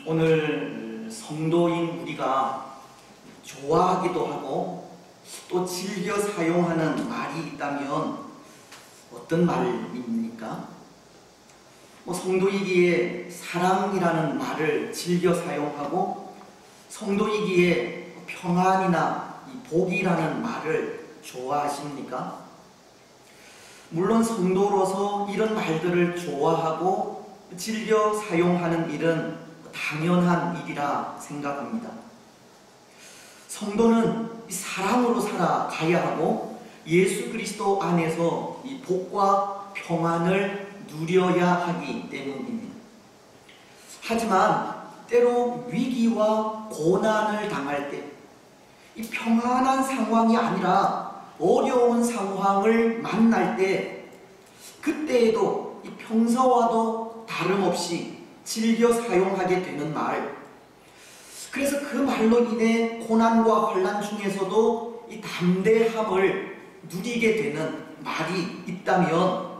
오늘 성도인 우리가 좋아하기도 하고 또 즐겨 사용하는 말이 있다면 어떤 말입니까? 성도이기에 사랑이라는 말을 즐겨 사용하고 성도이기에 평안이나 복이라는 말을 좋아하십니까? 물론 성도로서 이런 말들을 좋아하고 즐겨 사용하는 일은 당연한 일이라 생각합니다. 성도는 사랑으로 살아가야 하고 예수 그리스도 안에서 이 복과 평안을 누려야 하기 때문입니다. 하지만 때로 위기와 고난을 당할 때 이 평안한 상황이 아니라 어려운 상황을 만날 때 그때에도 이 평소와도 다름없이 즐겨 사용하게 되는 말, 그래서 그 말로 인해 고난과 환난 중에서도 이 담대함을 누리게 되는 말이 있다면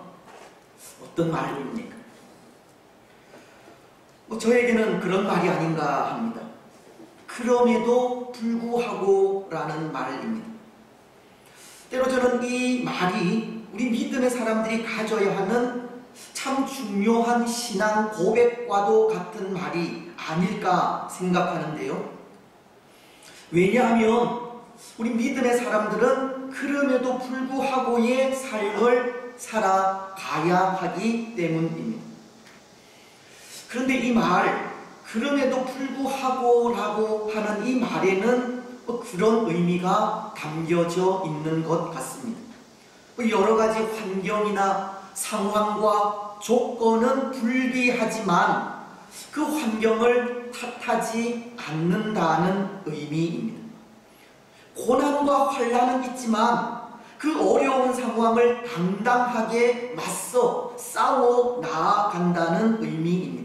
어떤 말입니까? 저에게는 그런 말이 아닌가 합니다. 그럼에도 불구하고 라는 말입니다. 때로 저는 이 말이 우리 믿음의 사람들이 가져야 하는 참 중요한 신앙 고백과도 같은 말이 아닐까 생각하는데요. 왜냐하면 우리 믿음의 사람들은 그럼에도 불구하고의 삶을 살아가야 하기 때문입니다. 그런데 이 말, 그럼에도 불구하고라고 하는 이 말에는 그런 의미가 담겨져 있는 것 같습니다. 여러 가지 환경이나 상황과 조건은 불리하지만 그 환경을 탓하지 않는다는 의미입니다. 고난과 환난은 있지만 그 어려운 상황을 당당하게 맞서 싸워 나아간다는 의미입니다.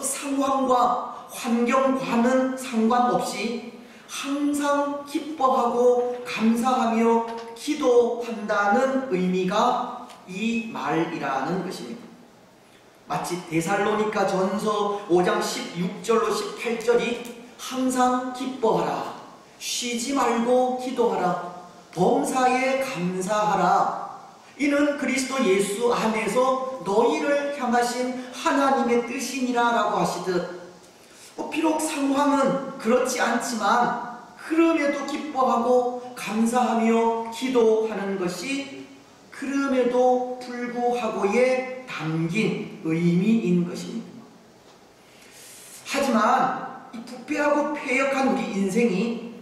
상황과 환경과는 상관없이 항상 기뻐하고 감사하며 기도한다는 의미가 이 말이라는 것입니다. 마치 데살로니가 전서 5장 16절로 18절이 항상 기뻐하라, 쉬지 말고 기도하라, 범사에 감사하라, 이는 그리스도 예수 안에서 너희를 향하신 하나님의 뜻이니라 라고 하시듯, 비록 상황은 그렇지 않지만 그럼에도 기뻐하고 감사하며 기도하는 것이 그럼에도 불구하고에 담긴 의미인 것입니다. 하지만 이 부패하고 패역한 우리 인생이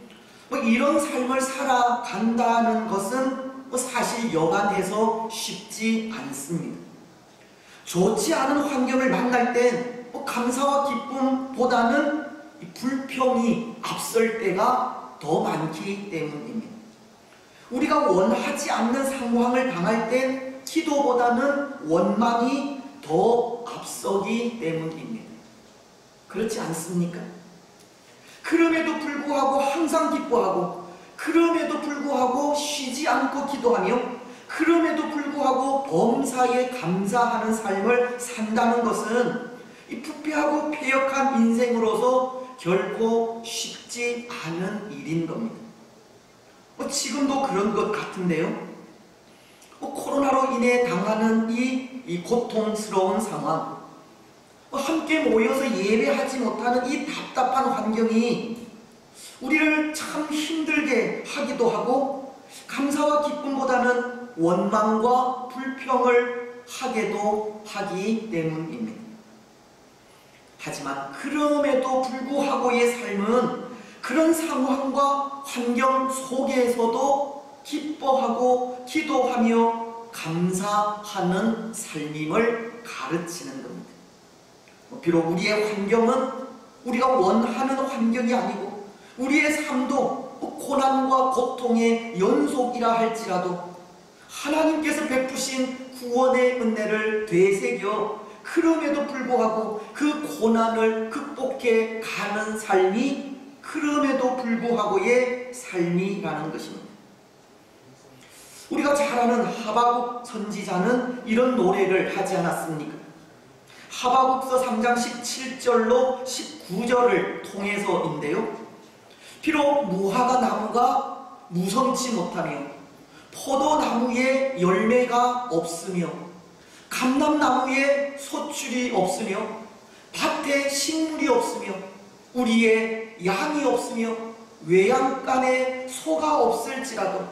이런 삶을 살아간다는 것은 사실 여간해서 쉽지 않습니다. 좋지 않은 환경을 만날 땐 감사와 기쁨보다는 불평이 앞설 때가 더 많기 때문입니다. 우리가 원하지 않는 상황을 당할 땐 기도보다는 원망이 더 앞서기 때문입니다. 그렇지 않습니까? 그럼에도 불구하고 항상 기뻐하고, 그럼에도 불구하고 쉬지 않고 기도하며, 그럼에도 불구하고 범사에 감사하는 삶을 산다는 것은 이 부패하고 패역한 인생으로서 결코 쉽지 않은 일인 겁니다. 지금도 그런 것 같은데요. 코로나로 인해 당하는 이 고통스러운 상황, 함께 모여서 예배하지 못하는 이 답답한 환경이 우리를 참 힘들게 하기도 하고 감사와 기쁨보다는 원망과 불평을 하게도 하기 때문입니다. 하지만 그럼에도 불구하고의 삶은 그런 상황과 환경 속에서도 기뻐하고 기도하며 감사하는 삶임을 가르치는 겁니다. 비록 우리의 환경은 우리가 원하는 환경이 아니고 우리의 삶도 고난과 고통의 연속이라 할지라도 하나님께서 베푸신 구원의 은혜를 되새겨 그럼에도 불구하고 그 고난을 극복해 가는 삶이 그럼에도 불구하고의 삶이라는 것입니다. 우리가 잘 아는 하박국 선지자는 이런 노래를 하지 않았습니까? 하바국서 3장 17절로 19절을 통해서인데요. 비록 무화과 나무가 무성치 못하며 포도나무에 열매가 없으며 감람나무에 소출이 없으며 밭에 식물이 없으며 우리의 양이 없으며 외양간에 소가 없을지라도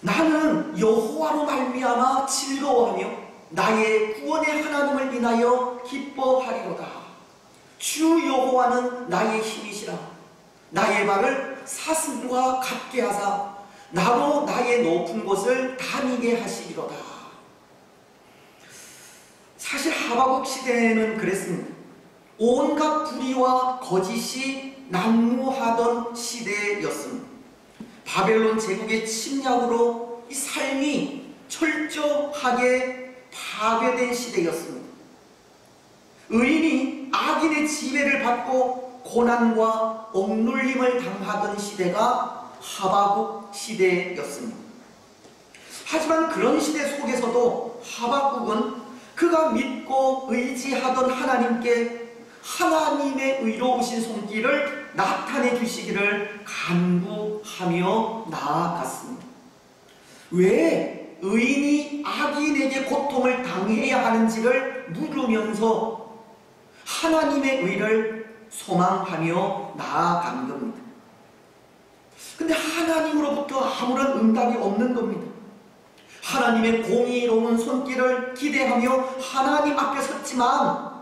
나는 여호와로 말미암아 즐거워하며 나의 구원의 하나님을 인하여 기뻐하리로다. 주 여호와는 나의 힘이시라. 나의 발을 사슴과 같게 하사 나로 나의 높은 곳을 다니게 하시리로다. 사실 하바국 시대에는 그랬습니다. 온갖 불의와 거짓이 난무하던 시대였습니다. 바벨론 제국의 침략으로 이 삶이 철저하게 파괴된 시대였습니다. 의인이 악인의 지배를 받고 고난과 억눌림을 당하던 시대가 하바국 시대였습니다. 하지만 그런 시대 속에서도 하바국은 그가 믿고 의지하던 하나님께 하나님의 의로우신 손길을 나타내 주시기를 간구하며 나아갔습니다. 왜 의인이 악인에게 고통을 당해야 하는지를 물으면서 하나님의 의를 소망하며 나아간 겁니다. 근데 하나님으로부터 아무런 응답이 없는 겁니다. 하나님의 공의로운 손길을 기대하며 하나님 앞에 섰지만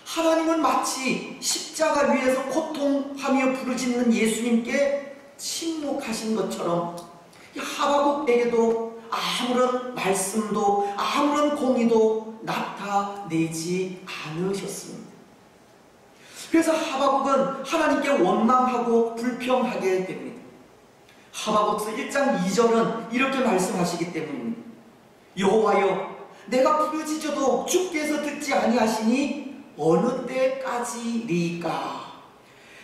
하나님은 마치 십자가 위에서 고통하며 부르짖는 예수님께 침묵하신 것처럼 하바국에게도 아무런 말씀도 아무런 공의도 나타내지 않으셨습니다. 그래서 하바국은 하나님께 원망하고 불평하게 됩니다. 하바국서 1장 2절은 이렇게 말씀하시기 때문입니다. 여호와여, 내가 부르짖어도 주께서 듣지 아니하시니 어느 때까지리까?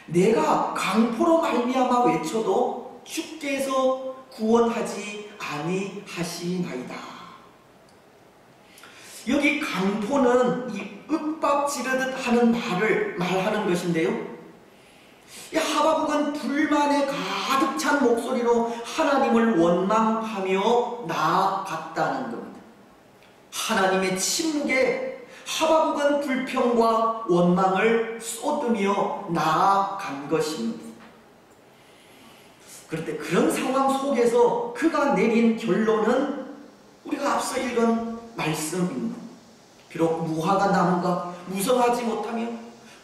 내가 강포로 말미암아 외쳐도 주께서 구원하지 아니하시나이다. 여기 강포는 이 윽박 지르듯 하는 말을 말하는 것인데요. 이 하바국은 불만에 가득 찬 목소리로 하나님을 원망하며 나아갔다는 겁니다. 하나님의 침묵에 하바국은 불평과 원망을 쏟으며 나아간 것입니다. 그런데 그런 상황 속에서 그가 내린 결론은 우리가 앞서 읽은 말씀입니다. 비록 무화과 나무가 무성하지 못하며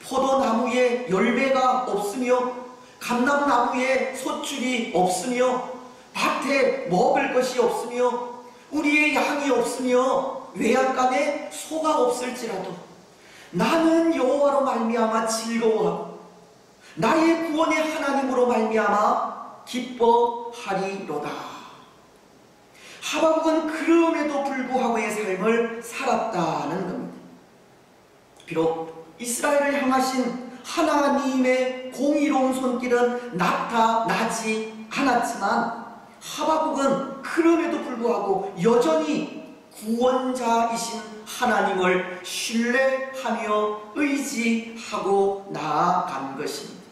포도나무에 열매가 없으며 감람나무에 소출이 없으며 밭에 먹을 것이 없으며 우리의 양이 없으며 외양간에 소가 없을지라도 나는 여호와로 말미암아 즐거워하고 나의 구원의 하나님으로 말미암아 기뻐하리로다. 하바국은 그럼에도 불구하고의 삶을 살았다는 겁니다. 비록 이스라엘을 향하신 하나님의 공의로운 손길은 나타나지 않았지만 하바국은 그럼에도 불구하고 여전히 구원자이신 하나님을 신뢰하며 의지하고 나아간 것입니다.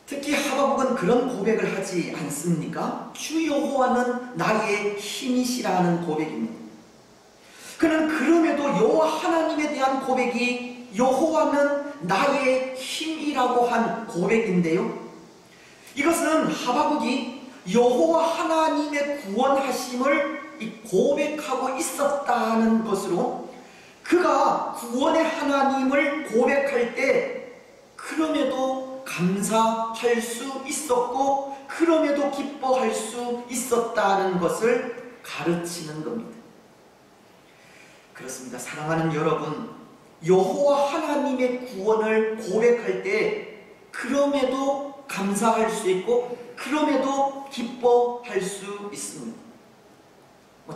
특히 하바국은 그런 고백을 하지 않습니까? 주 여호와는 나의 힘이시라는 고백입니다. 그는 그럼에도 여호와 하나님에 대한 고백이 여호와는 나의 힘이라고 한 고백인데요. 이것은 하바국이 여호와 하나님의 구원하심을 고백하고 있었다는 것으로 그가 구원의 하나님을 고백할 때 그럼에도 감사할 수 있었고 그럼에도 기뻐할 수 있었다는 것을 가르치는 겁니다. 그렇습니다. 사랑하는 여러분, 여호와 하나님의 구원을 고백할 때 그럼에도 감사할 수 있고 그럼에도 기뻐할 수 있습니다.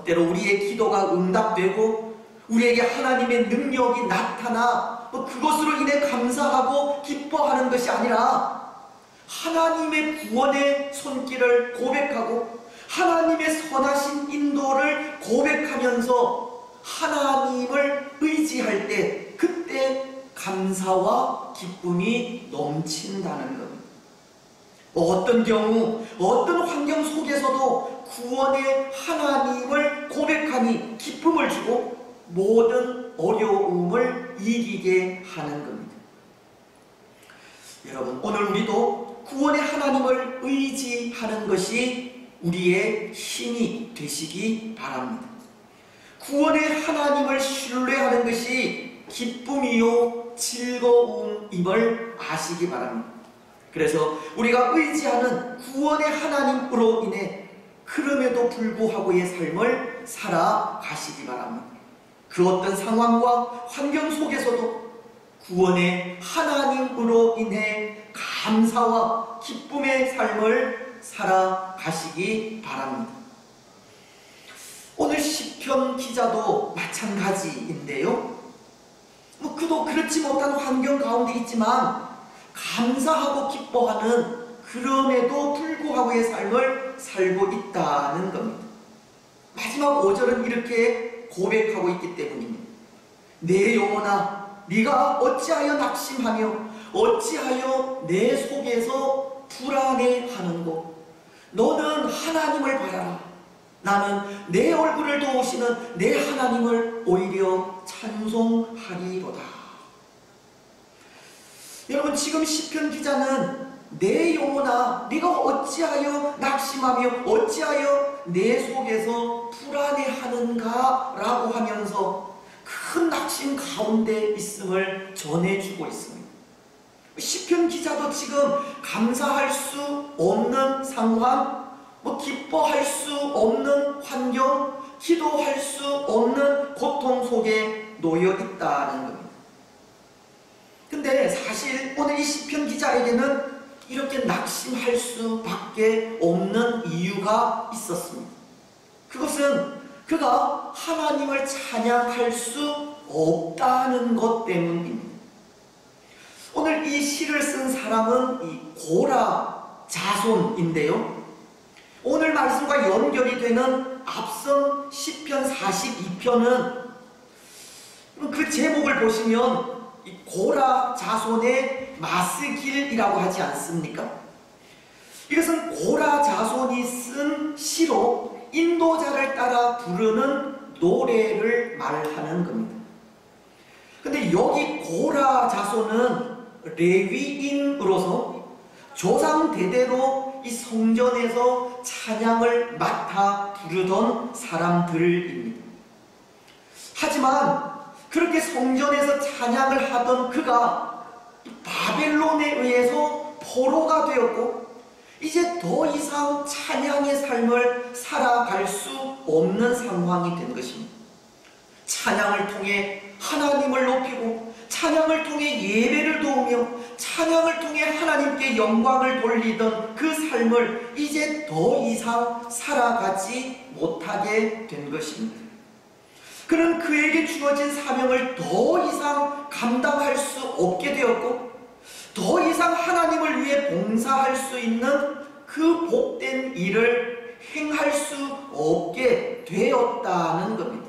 때로 우리의 기도가 응답되고 우리에게 하나님의 능력이 나타나 그것으로 인해 감사하고 기뻐하는 것이 아니라 하나님의 구원의 손길을 고백하고 하나님의 선하신 인도를 고백하면서 하나님을 의지할 때 그때 감사와 기쁨이 넘친다는 겁니다. 어떤 경우, 어떤 환경 속에서도 구원의 하나님을 고백하니 기쁨을 주고 모든 어려움을 이기게 하는 겁니다. 여러분, 오늘 우리도 구원의 하나님을 의지하는 것이 우리의 힘이 되시기 바랍니다. 구원의 하나님을 신뢰하는 것이 기쁨이요 즐거움임을 아시기 바랍니다. 그래서 우리가 의지하는 구원의 하나님으로 인해 그럼에도 불구하고의 삶을 살아가시기 바랍니다. 그 어떤 상황과 환경 속에서도 구원의 하나님으로 인해 감사와 기쁨의 삶을 살아가시기 바랍니다. 오늘 시편 기자도 마찬가지인데요. 그도 그렇지 못한 환경 가운데 있지만 감사하고 기뻐하는 그럼에도 불구하고의 삶을 살고 있다는 겁니다. 마지막 5절은 이렇게 고백하고 있기 때문입니다. 내 영혼아, 네가 어찌하여 낙심하며 어찌하여 내 속에서 불안해하는고. 너는 하나님을 바라라. 나는 내 얼굴을 도우시는 내 하나님을 오히려 찬송하리로다. 여러분, 지금 시편 기자는 내 영혼아, 네가 어찌하여 낙심하며 어찌하여 내 속에서 불안해하는가 라고 하면서 큰 낙심 가운데 있음을 전해주고 있습니다. 시편 기자도 지금 감사할 수 없는 상황, 기뻐할 수 없는 환경, 기도할 수 없는 고통 속에 놓여 있다는 겁니다. 근데 사실 오늘 이 시편 기자에게는 이렇게 낙심할 수밖에 없는 이유가 있었습니다. 그것은 그가 하나님을 찬양할 수 없다는 것 때문입니다. 오늘 이 시를 쓴 사람은 이 고라 자손인데요. 오늘 말씀과 연결이 되는 앞선 시편 42편은 그 제목을 보시면 이 고라 자손의 마스길이라고 하지 않습니까? 이것은 고라 자손이 쓴 시로 인도자를 따라 부르는 노래를 말하는 겁니다. 근데 여기 고라 자손은 레위인으로서 조상 대대로 이 성전에서 찬양을 맡아 부르던 사람들입니다. 하지만 그렇게 성전에서 찬양을 하던 그가 바벨론에 의해서 포로가 되었고 이제 더 이상 찬양의 삶을 살아갈 수 없는 상황이 된 것입니다. 찬양을 통해 하나님을 높이고 찬양을 통해 예배를 도우며 찬양을 통해 하나님께 영광을 돌리던 그 삶을 이제 더 이상 살아가지 못하게 된 것입니다. 그는 그에게 주어진 사명을 더 이상 감당할 수 없게 되었고 더 이상 하나님을 위해 봉사할 수 있는 그 복된 일을 행할 수 없게 되었다는 겁니다.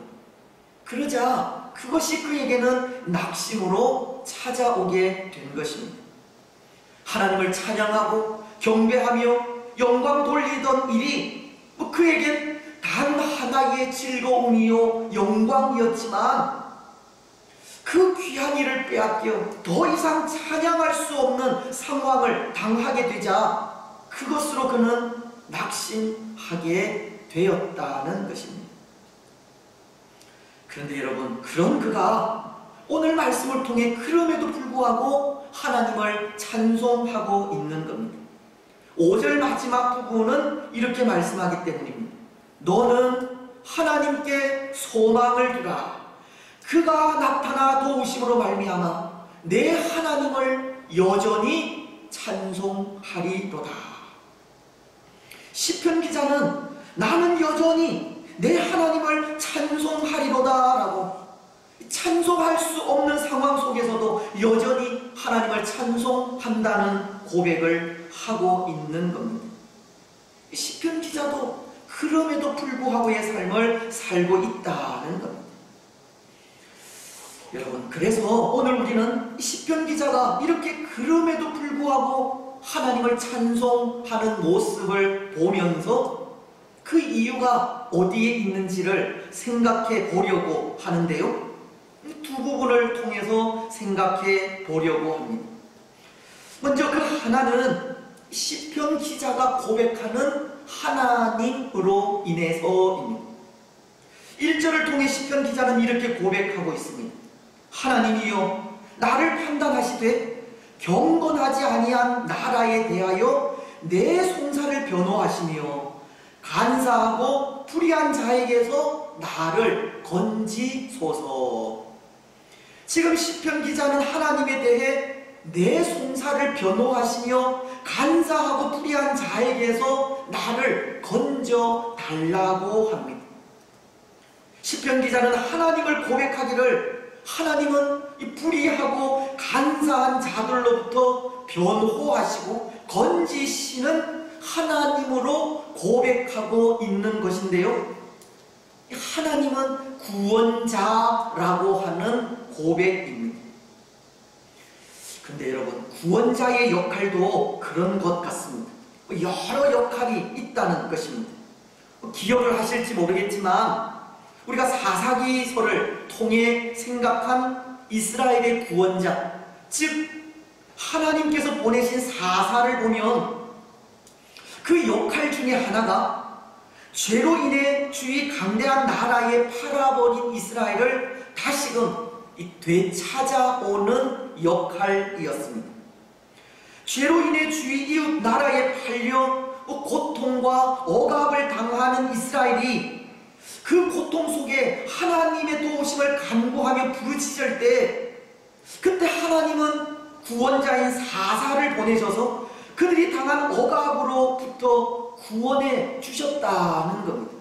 그러자 그것이 그에게는 낙심으로 찾아오게 된 것입니다. 하나님을 찬양하고 경배하며 영광 돌리던 일이 그에겐 단 하나의 즐거움이요 영광이었지만 그 귀한 일을 빼앗겨 더 이상 찬양할 수 없는 상황을 당하게 되자 그것으로 그는 낙심하게 되었다는 것입니다. 그런데 여러분, 그런 그가 오늘 말씀을 통해 그럼에도 불구하고 하나님을 찬송하고 있는 겁니다. 5절 마지막 부분은 이렇게 말씀하기 때문입니다. 너는 하나님께 소망을 두라. 그가 나타나 도우심으로 말미암아 내 하나님을 여전히 찬송하리로다. 시편 기자는 나는 여전히 내 하나님을 찬송하리로다 라고 찬송할 수 없는 상황 속에서도 여전히 하나님을 찬송한다는 고백을 하고 있는 겁니다. 시편 기자도 그럼에도 불구하고의 삶을 살고 있다는 겁니다. 여러분, 그래서 오늘 우리는 시편 기자가 이렇게 그럼에도 불구하고 하나님을 찬송하는 모습을 보면서 그 이유가 어디에 있는지를 생각해 보려고 하는데요. 두 부분을 통해서 생각해 보려고 합니다. 먼저 그 하나는 시편 기자가 고백하는 하나님으로 인해서입니다. 1절을 통해 시편 기자는 이렇게 고백하고 있습니다. 하나님이여, 나를 판단하시되 경건하지 아니한 나라에 대하여 내 송사를 변호하시며 간사하고 불의한 자에게서 나를 건지소서. 지금 시편 기자는 하나님에 대해 내 송사를 변호하시며 간사하고 불의한 자에게서 나를 건져 달라고 합니다. 시편 기자는 하나님을 고백하기를 하나님은 이 불의하고 간사한 자들로부터 변호하시고 건지시는 하나님으로 고백하고 있는 것인데요. 하나님은 구원자라고 하는 고백입니다. 근데 여러분, 구원자의 역할도 그런 것 같습니다. 여러 역할이 있다는 것입니다. 기억을 하실지 모르겠지만 우리가 사사기서를 통해 생각한 이스라엘의 구원자, 즉 하나님께서 보내신 사사를 보면 그 역할 중에 하나가 죄로 인해 주위 강대한 나라에 팔아버린 이스라엘을 다시금 되찾아오는 역할이었습니다. 죄로 인해 주위 이웃 나라에 팔려 고통과 억압을 당하는 이스라엘이 그 고통 속에 하나님의 도우심을 간구하며 부르짖을 때, 그때 하나님은 구원자인 사사를 보내셔서 그들이 당한 억압으로부터 구원해 주셨다는 겁니다.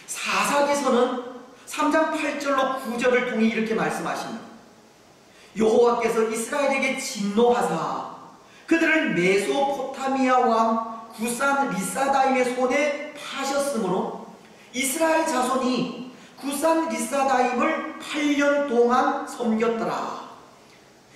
사사기서는 3장 8절로 9절을 통해 이렇게 말씀하십니다. 여호와께서 이스라엘에게 진노하사 그들을 메소포타미아 왕 구산 리사다임의 손에 파셨으므로 이스라엘 자손이 구산 리사다임을 8년 동안 섬겼더라.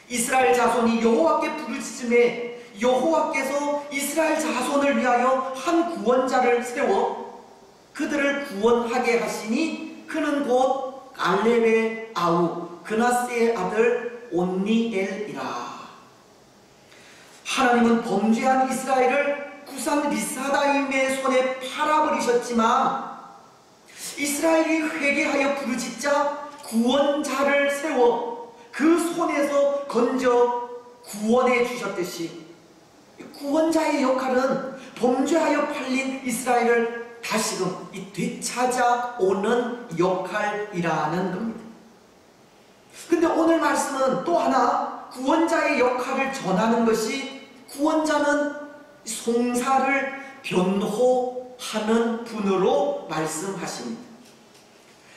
이스라엘 자손이 여호와께 부르짖음에 여호와께서 이스라엘 자손을 위하여 한 구원자를 세워 그들을 구원하게 하시니 그는 곧 갈렙의 아우 그나스의 아들 온니엘이라. 하나님은 범죄한 이스라엘을 구산 리사다임의 손에 팔아버리셨지만 이스라엘이 회개하여 부르짖자 구원자를 세워 그 손에서 건져 구원해 주셨듯이 구원자의 역할은 범죄하여 팔린 이스라엘을 다시금 되찾아오는 역할이라는 겁니다. 근데 오늘 말씀은 또 하나 구원자의 역할을 전하는 것이, 구원자는 송사를 변호하는 분으로 말씀하십니다.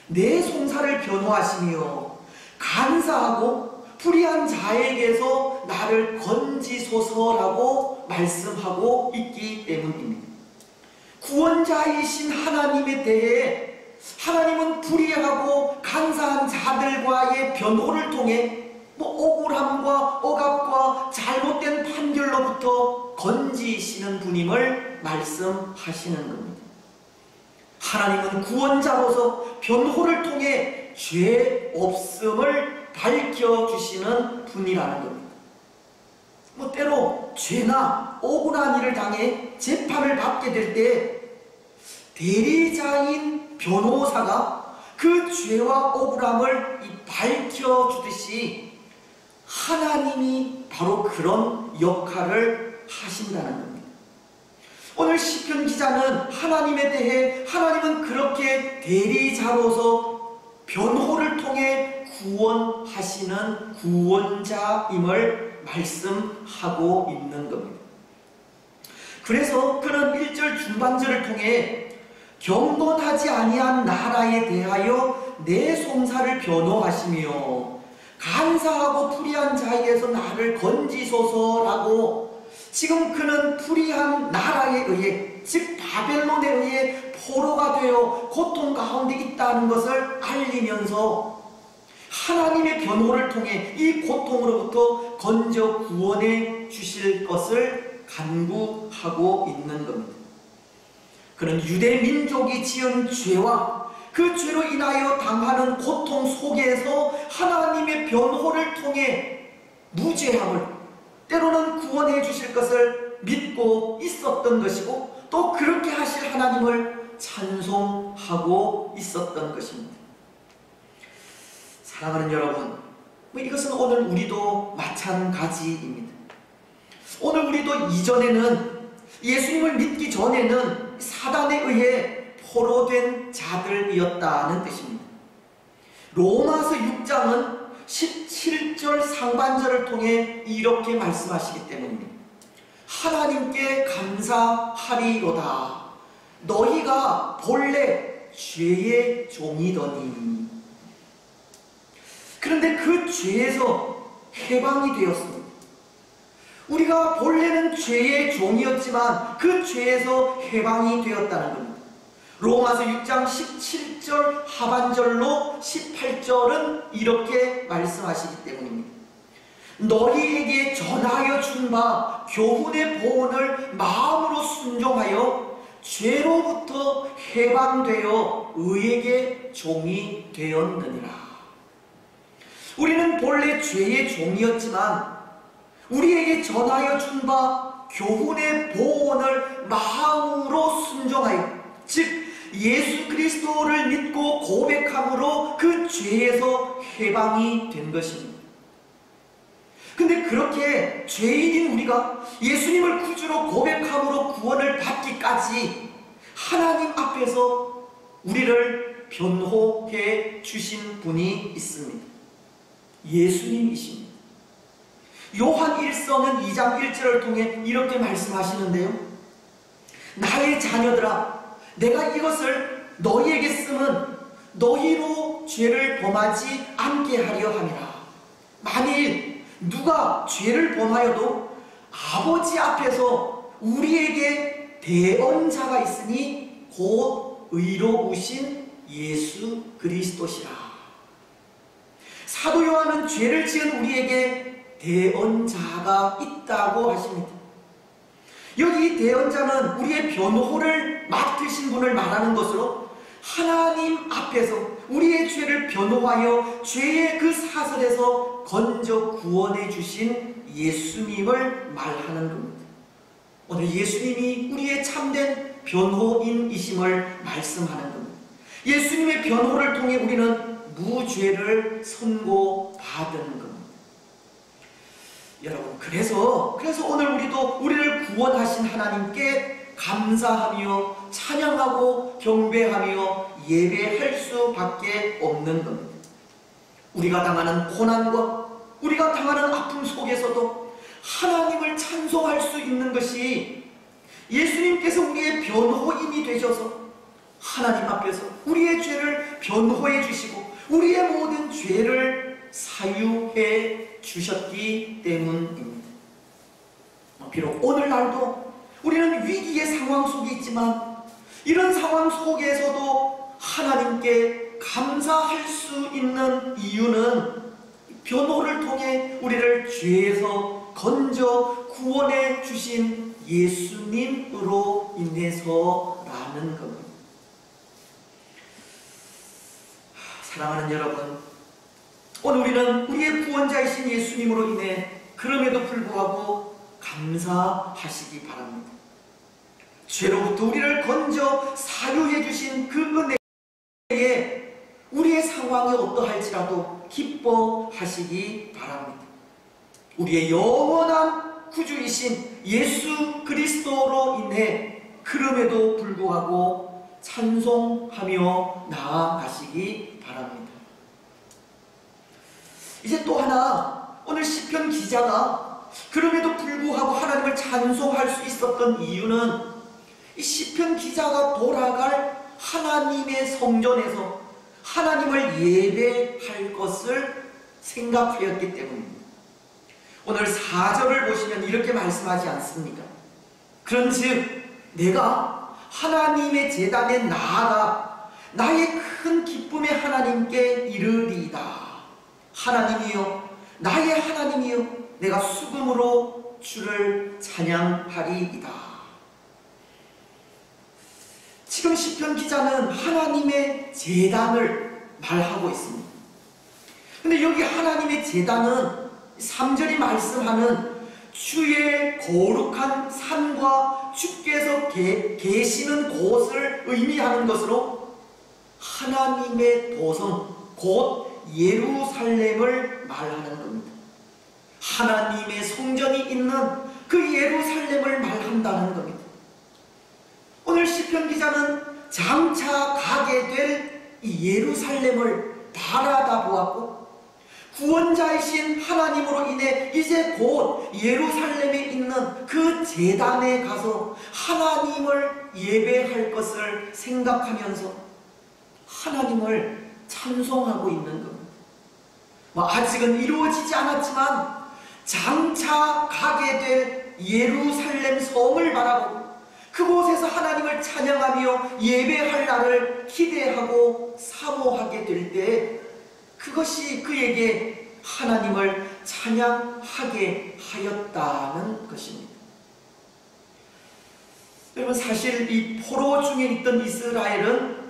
내 송사를 변호하시며 간사하고 불의한 자에게서 나를 건지소서라고 말씀하고 있기 때문입니다. 구원자이신 하나님에 대해 하나님은 불의하고 간사한 자들과의 변호를 통해 억울함과 억압과 잘못된 판결로부터 건지시는 분임을 말씀하시는 겁니다. 하나님은 구원자로서 변호를 통해 죄 없음을 밝혀주시는 분이라는 겁니다. 때로 죄나 억울한 일을 당해 재판을 받게 될 때 대리자인 변호사가 그 죄와 억울함을 밝혀주듯이 하나님이 바로 그런 역할을 하신다는 겁니다. 오늘 시편 기자는 하나님에 대해 하나님은 그렇게 대리자로서 변호를 통해 구원하시는 구원자임을 말씀하고 있는 겁니다. 그래서 그는 1절 중반절을 통해 경건하지 아니한 나라에 대하여 내 송사를 변호하시며 간사하고 불의한 자에게서 나를 건지소서라고, 지금 그는 불의한 나라에 의해, 즉 바벨론에 의해 포로가 되어 고통 가운데 있다는 것을 알리면서 하나님 변호를 통해 이 고통으로부터 건져 구원해 주실 것을 간구하고 있는 겁니다. 그는 유대 민족이 지은 죄와 그 죄로 인하여 당하는 고통 속에서 하나님의 변호를 통해 무죄함을, 때로는 구원해 주실 것을 믿고 있었던 것이고, 또 그렇게 하실 하나님을 찬송하고 있었던 것입니다. 사랑하는 여러분, 이것은 오늘 우리도 마찬가지입니다. 오늘 우리도 이전에는, 예수님을 믿기 전에는 사단에 의해 포로된 자들이었다는 뜻입니다. 로마서 6장은 17절 상반절을 통해 이렇게 말씀하시기 때문입니다. 하나님께 감사하리로다. 너희가 본래 죄의 종이더니. 그런데 그 죄에서 해방이 되었습니다. 우리가 본래는 죄의 종이었지만 그 죄에서 해방이 되었다는 겁니다. 로마서 6장 17절 하반절로 18절은 이렇게 말씀하시기 때문입니다. 너희에게 전하여 준 바 교훈의 보온을 마음으로 순종하여 죄로부터 해방되어 의에게 종이 되었느니라. 우리는 본래 죄의 종이었지만 우리에게 전하여 준 바 교훈의 보온을 마음으로 순종하여, 즉 예수 그리스도를 믿고 고백함으로 그 죄에서 해방이 된 것입니다. 근데 그렇게 죄인인 우리가 예수님을 구주로 고백함으로 구원을 받기까지 하나님 앞에서 우리를 변호해 주신 분이 있습니다. 예수님이십니다. 요한 1서는 2장 1절을 통해 이렇게 말씀하시는데요. 나의 자녀들아, 내가 이것을 너희에게 쓰면 너희로 죄를 범하지 않게 하려 함이라. 만일 누가 죄를 범하여도 아버지 앞에서 우리에게 대언자가 있으니 곧 의로우신 예수 그리스도시라. 사도 요한은 죄를 지은 우리에게 대언자가 있다고 하십니다. 여기 대언자는 우리의 변호를 맡으신 분을 말하는 것으로 하나님 앞에서 우리의 죄를 변호하여 죄의 그 사슬에서 건져 구원해 주신 예수님을 말하는 겁니다. 오늘 예수님이 우리의 참된 변호인이심을 말씀하는 겁니다. 예수님의 변호를 통해 우리는 무죄를 선고받은 겁니다. 여러분, 그래서 오늘 우리도 우리를 구원하신 하나님께 감사하며 찬양하고 경배하며 예배할 수밖에 없는 겁니다. 우리가 당하는 고난과 우리가 당하는 아픔 속에서도 하나님을 찬송할 수 있는 것이 예수님께서 우리의 변호인이 되셔서 하나님 앞에서 우리의 죄를 변호해 주시고 우리의 모든 죄를 사유해 주셨기 때문입니다. 비록 오늘날도 우리는 위기의 상황 속에 있지만 이런 상황 속에서도 하나님께 감사할 수 있는 이유는 변호를 통해 우리를 죄에서 건져 구원해 주신 예수님으로 인해서라는 겁니다. 사랑하는 여러분, 오늘 우리는 우리의 구원자이신 예수님으로 인해 그럼에도 불구하고 감사하시기 바랍니다. 죄로부터 우리를 건져 사유해 주신 그 은혜에 우리의 상황이 어떠할지라도 기뻐하시기 바랍니다. 우리의 영원한 구주이신 예수 그리스도로 인해 그럼에도 불구하고 찬송하며 나아가시기 바랍니다. 이제 또 하나, 오늘 시편 기자가 그럼에도 불구하고 하나님을 찬송할 수 있었던 이유는 이 시편 기자가 돌아갈 하나님의 성전에서 하나님을 예배할 것을 생각하였기 때문입니다. 오늘 4절을 보시면 이렇게 말씀하지 않습니까? 그런즉 내가 하나님의 제단에 나아가 나의 큰 기쁨의 하나님께 이르리이다. 하나님이여, 나의 하나님이여, 내가 수금으로 주를 찬양하리이다. 지금 시편 기자는 하나님의 제단을 말하고 있습니다. 근데 여기 하나님의 제단은 3절이 말씀하는 주의 거룩한 산과 주께서 계시는 곳을 의미하는 것으로 하나님의 도성 곧 예루살렘을 말하는 겁니다. 하나님의 성전이 있는 그 예루살렘을 말한다는 겁니다. 오늘 시편 기자는 장차 가게 될 이 예루살렘을 바라다 보았고, 구원자이신 하나님으로 인해 이제 곧 예루살렘에 있는 그 제단에 가서 하나님을 예배할 것을 생각하면서 하나님을 찬송하고 있는 겁니다. 아직은 이루어지지 않았지만 장차 가게 될 예루살렘 성을 바라보고 그곳에서 하나님을 찬양하며 예배할 날을 기대하고 사모하게 될 때 그것이 그에게 하나님을 찬양하게 하였다는 것입니다. 여러분, 사실 이 포로 중에 있던 이스라엘은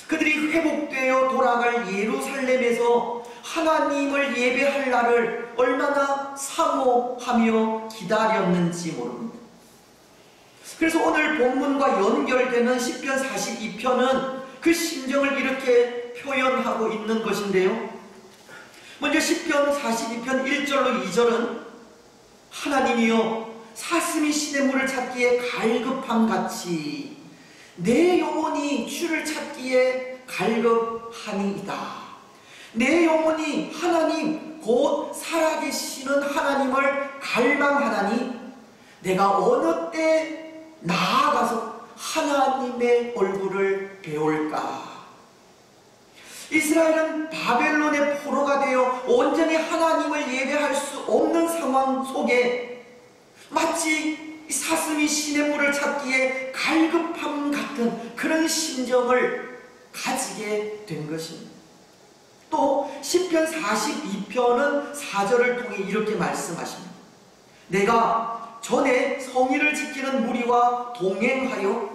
그들이 회복되어 돌아갈 예루살렘에서 하나님을 예배할 날을 얼마나 사모하며 기다렸는지 모릅니다. 그래서 오늘 본문과 연결되는 시편 42편은 그 심정을 이렇게 표현하고 있는 것인데요. 먼저 시편 42편 1절로 2절은 하나님이여, 사슴이 시냇물을 찾기에 갈급함같이 내 영혼이 주를 찾기에 갈급하니이다. 내 영혼이 하나님 곧 살아계시는 하나님을 갈망하나니 내가 어느 때 나아가서 하나님의 얼굴을 배울까. 이스라엘은 바벨론의 포로가 되어 온전히 하나님을 예배할 수 없는 상황 속에 마치 사슴이 시냇물을 찾기에 갈급함 같은 그런 심정을 가지게 된 것입니다. 또 시편 42편은 4절을 통해 이렇게 말씀하십니다. 내가 전에 성의를 지키는 무리와 동행하여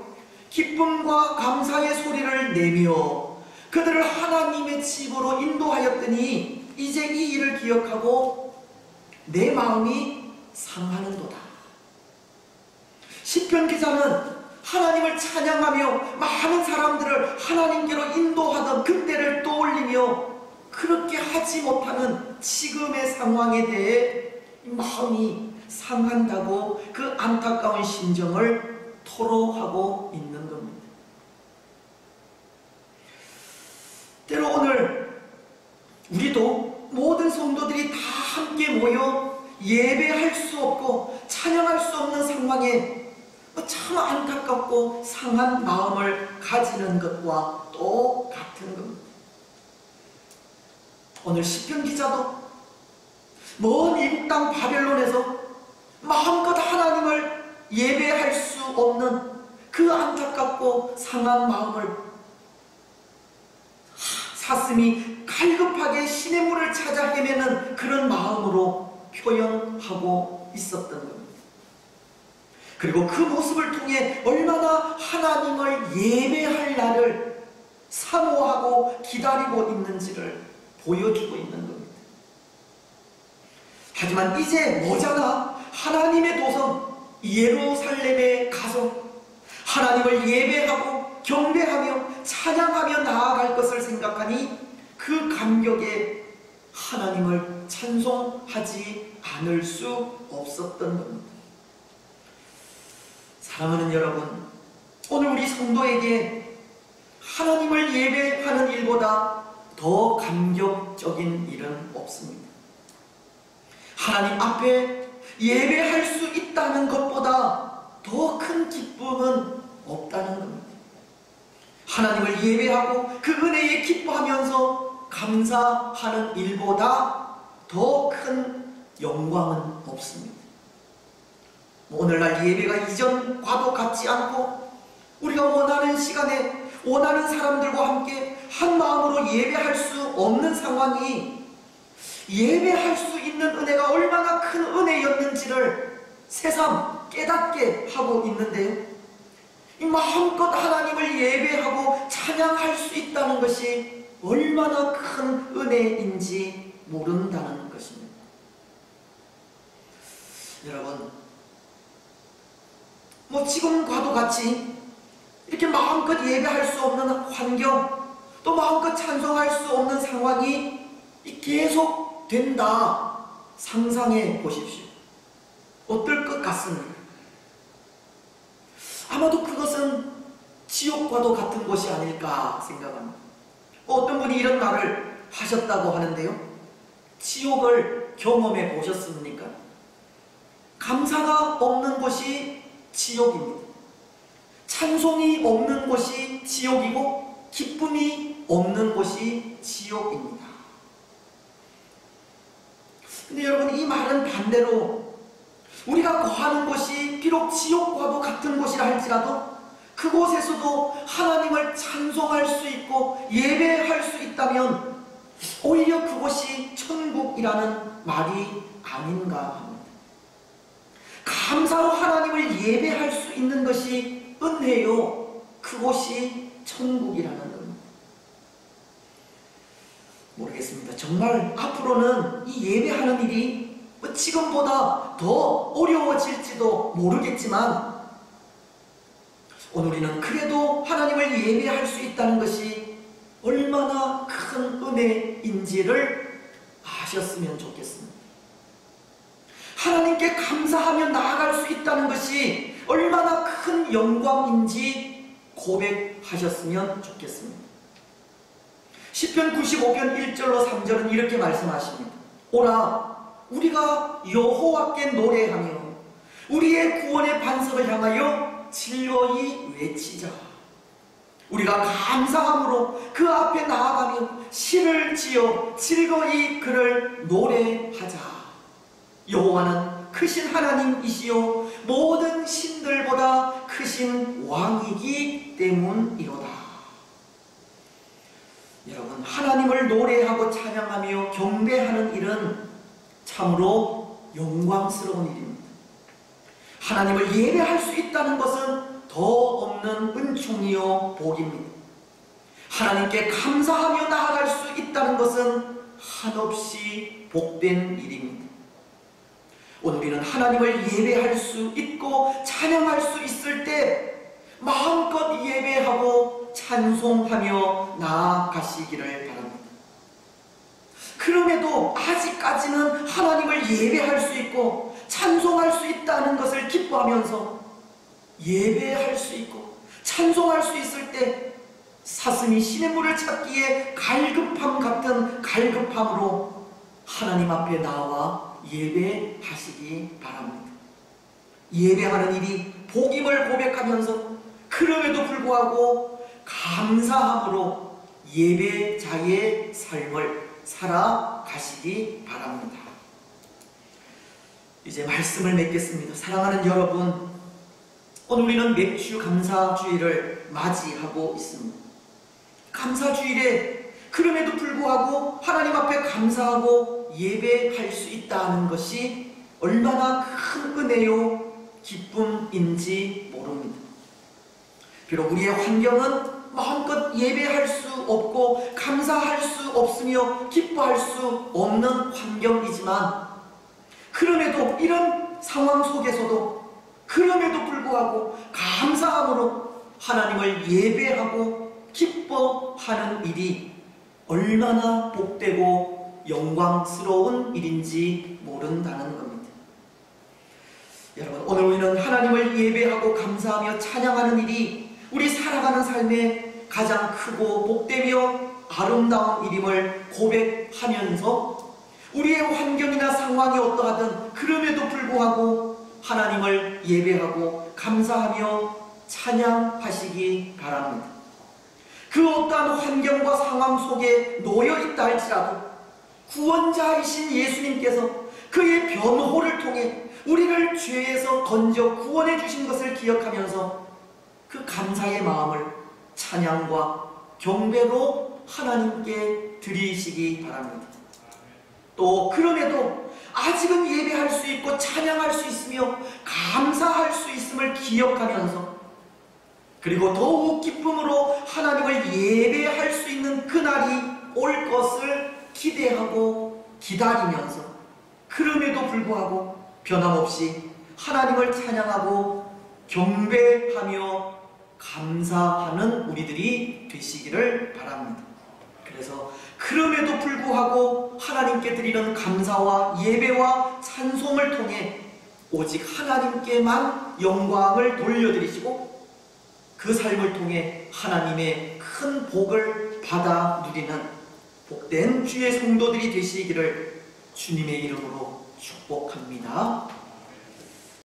기쁨과 감사의 소리를 내며 그들을 하나님의 집으로 인도하였더니 이제 이 일을 기억하고 내 마음이 상하는도다. 시편 기자는 하나님을 찬양하며 많은 사람들을 하나님께로 인도하던 그때를 떠올리며 그렇게 하지 못하는 지금의 상황에 대해 마음이 상한다고 그 안타까운 심정을 토로하고 있는 겁니다. 때로 오늘 우리도 모든 성도들이 다 함께 모여 예배할 수 없고 찬양할 수 없는 상황에 참 안타깝고 상한 마음을 가지는 것과 똑같은 겁니다. 오늘 시편 기자도 먼 이국 땅 바벨론에서 마음껏 하나님을 예배할 수 없는 그 안타깝고 상한 마음을 사슴이 갈급하게 시냇물을 찾아 헤매는 그런 마음으로 표현하고 있었던 겁니다. 그리고 그 모습을 통해 얼마나 하나님을 예배할 날을 사모하고 기다리고 있는지를 보여주고 있는 겁니다. 하지만 이제 뭐잖아, 하나님의 도성 예루살렘에 가서 하나님을 예배하고 경배하며 찬양하며 나아갈 것을 생각하니 그 감격에 하나님을 찬송하지 않을 수 없었던 겁니다. 사랑하는 여러분, 오늘 우리 성도에게 하나님을 예배하는 일보다 더 감격적인 일은 없습니다. 하나님 앞에 예배할 수 있다는 것보다 더 큰 기쁨은 없다는 겁니다. 하나님을 예배하고 그 은혜에 기뻐하면서 감사하는 일보다 더 큰 영광은 없습니다. 오늘날 예배가 이전과도 같지 않고 우리가 원하는 시간에 원하는 사람들과 함께 한 마음으로 예배할 수 없는 상황이 예배할 수 있는 은혜가 얼마나 큰 은혜였는지를 새삼 깨닫게 하고 있는데요. 이 마음껏 하나님을 예배하고 찬양할 수 있다는 것이 얼마나 큰 은혜인지 모른다는 것입니다. 여러분, 지금과도 같이 이렇게 마음껏 예배할 수 없는 환경, 또 마음껏 찬송할 수 없는 상황이 계속 된다 상상해 보십시오. 어떨 것 같습니까? 아마도 그것은 지옥과도 같은 것이 아닐까 생각합니다. 어떤 분이 이런 말을 하셨다고 하는데요. 지옥을 경험해 보셨습니까? 감사가 없는 곳이 지옥입니다. 찬송이 없는 곳이 지옥이고 기쁨이 없는 곳이 지옥입니다. 근데 여러분, 이 말은 반대로 우리가 거하는 곳이 비록 지옥과도 같은 곳이라 할지라도 그곳에서도 하나님을 찬송할 수 있고 예배할 수 있다면 오히려 그곳이 천국이라는 말이 아닌가 합니다. 감사로 하나님을 예배할 수 있는 것이 은혜요, 그곳이 천국이라는 겁니다. 모르겠습니다. 정말 앞으로는 이 예배하는 일이 지금보다 더 어려워질지도 모르겠지만 오늘 우리는 그래도 하나님을 예배할 수 있다는 것이 얼마나 큰 은혜인지를 아셨으면 좋겠습니다. 하나님께 감사하며 나아갈 수 있다는 것이 얼마나 큰 영광인지 고백하셨으면 좋겠습니다. 시편 95편 1절로 3절은 이렇게 말씀하십니다. 오라, 우리가 여호와께 노래하며 우리의 구원의 반석을 향하여 즐거이 외치자. 우리가 감사함으로 그 앞에 나아가며 시를 지어 즐거이 그를 노래하자. 여호와는 크신 하나님이시요 모든 신들보다 크신 왕이기 때문이로다. 여러분, 하나님을 노래하고 찬양하며 경배하는 일은 참으로 영광스러운 일입니다. 하나님을 예배할 수 있다는 것은 더 없는 은총이요 복입니다. 하나님께 감사하며 나아갈 수 있다는 것은 한없이 복된 일입니다. 오늘 우리는 하나님을 예배할 수 있고 찬양할 수 있을 때 마음껏 예배하고 찬송하며 나아가시기를 바랍니다. 그럼에도 아직까지는 하나님을 예배할 수 있고 찬송할 수 있다는 것을 기뻐하면서 예배할 수 있고 찬송할 수 있을 때 사슴이 시냇물을 찾기에 갈급함 같은 갈급함으로 하나님 앞에 나와 예배하시기 바랍니다. 예배하는 일이 복임을 고백하면서 그럼에도 불구하고 감사함으로 예배자의 삶을 살아가시기 바랍니다. 이제 말씀을 맺겠습니다. 사랑하는 여러분, 오늘 우리는 맥주 감사주일을 맞이하고 있습니다. 감사주일에 그럼에도 불구하고 하나님 앞에 감사하고 예배할 수 있다는 것이 얼마나 큰 은혜요 기쁨인지 모릅니다. 비록 우리의 환경은 마음껏 예배할 수 없고 감사할 수 없으며 기뻐할 수 없는 환경이지만 그럼에도 이런 상황 속에서도 그럼에도 불구하고 감사함으로 하나님을 예배하고 기뻐하는 일이 얼마나 복되고 영광스러운 일인지 모른다는 겁니다. 여러분, 오늘 우리는 하나님을 예배하고 감사하며 찬양하는 일이 우리 살아가는 삶에 가장 크고 복되며 아름다운 일임을 고백하면서 우리의 환경이나 상황이 어떠하든 그럼에도 불구하고 하나님을 예배하고 감사하며 찬양하시기 바랍니다. 그 어떠한 환경과 상황 속에 놓여 있다 할지라도 구원자이신 예수님께서 그의 변호를 통해 우리를 죄에서 건져 구원해 주신 것을 기억하면서 그 감사의 마음을 찬양과 경배로 하나님께 드리시기 바랍니다. 또 또 그럼에도 아직은 예배할 수 있고 찬양할 수 있으며 감사할 수 있음을 기억하면서, 그리고 더욱 기쁨으로 하나님을 예배할 수 있는 그날이 올 것을 기대하고 기다리면서, 그럼에도 불구하고 변함없이 하나님을 찬양하고 경배하며 감사하는 우리들이 되시기를 바랍니다. 그래서 그럼에도 불구하고 하나님께 드리는 감사와 예배와 찬송을 통해 오직 하나님께만 영광을 돌려드리시고 그 삶을 통해 하나님의 큰 복을 받아 누리는 복된 주의 성도들이 되시기를 주님의 이름으로 축복합니다.